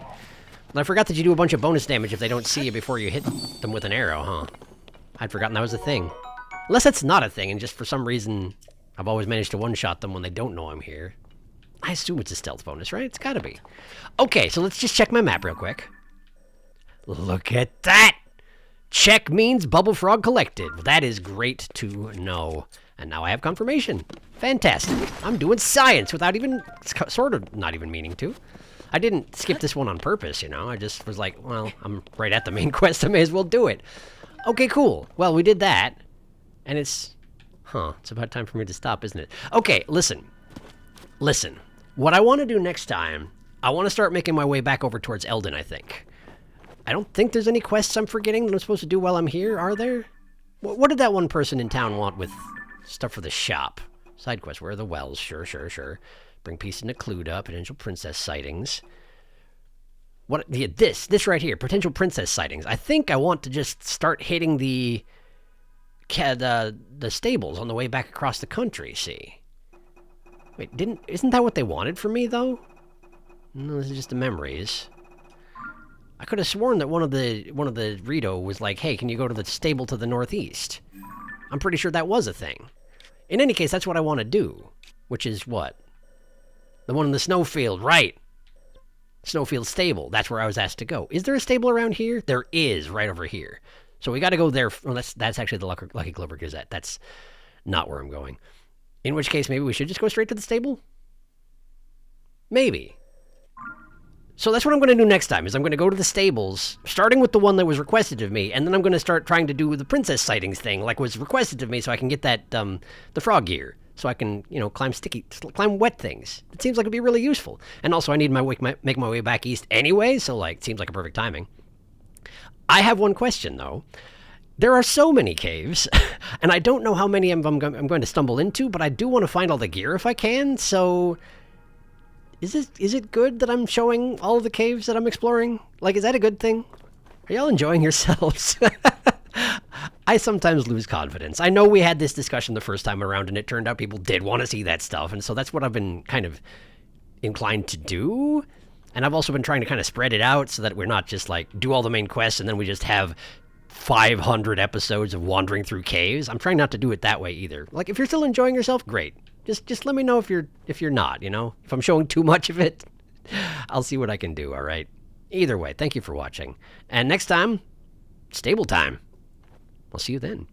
And I forgot that you do a bunch of bonus damage if they don't see you before you hit them with an arrow, huh? I'd forgotten that was a thing. Unless that's not a thing, and just for some reason, I've always managed to one-shot them when they don't know I'm here. I assume it's a stealth bonus, right? It's gotta be. Okay, so let's just check my map real quick. Look at that! Check means Bubble Frog collected. That is great to know. And now I have confirmation. Fantastic. I'm doing science without even, sort of not even meaning to. I didn't skip this one on purpose, you know. I just was like, well, I'm right at the main quest. I may as well do it. Okay, cool. Well, we did that. And it's, it's about time for me to stop, isn't it? Okay, listen. Listen. What I want to do next time, I want to start making my way back over towards Eldon, I think. I don't think there's any quests I'm forgetting that I'm supposed to do while I'm here, are there? What did that one person in town want with stuff for the shop? Side quest, where are the wells? Sure. Bring peace and MacLeod up, potential princess sightings. What? Yeah, this right here, potential princess sightings. I think I want to just start hitting the stables on the way back across the country, see? Wait, isn't that what they wanted from me, though? No, this is just the memories. I could have sworn that one of the Rito was like, hey, can you go to the stable to the northeast? I'm pretty sure that was a thing. In any case, that's what I want to do. Which is what? The one in the snowfield, right. Snowfield stable. That's where I was asked to go. Is there a stable around here? There is, right over here. So we got to go there. Well, that's actually the Lucky Clover Gazette. That's not where I'm going. In which case, maybe we should just go straight to the stable? Maybe. So that's what I'm going to do next time, is I'm going to go to the stables, starting with the one that was requested of me, and then I'm going to start trying to do the princess sightings thing, like was requested of me, so I can get that, the frog gear, so I can, you know, climb wet things. It seems like it'd be really useful. And also, I need make my way back east anyway, so, like, it seems like a perfect timing. I have one question, though. There are so many caves, and I don't know how many of them I'm going to stumble into, but I do want to find all the gear if I can, so... Is it good that I'm showing all of the caves that I'm exploring? Like, is that a good thing? Are y'all enjoying yourselves? I sometimes lose confidence. I know we had this discussion the first time around, and it turned out people did want to see that stuff, and so that's what I've been kind of inclined to do. And I've also been trying to kind of spread it out so that we're not just like do all the main quests and then we just have 500 episodes of wandering through caves. I'm trying not to do it that way either. Like, if you're still enjoying yourself, great. Just let me know if you're not, you know? If I'm showing too much of it, I'll see what I can do, all right? Either way, thank you for watching. And next time, stable time. I'll see you then.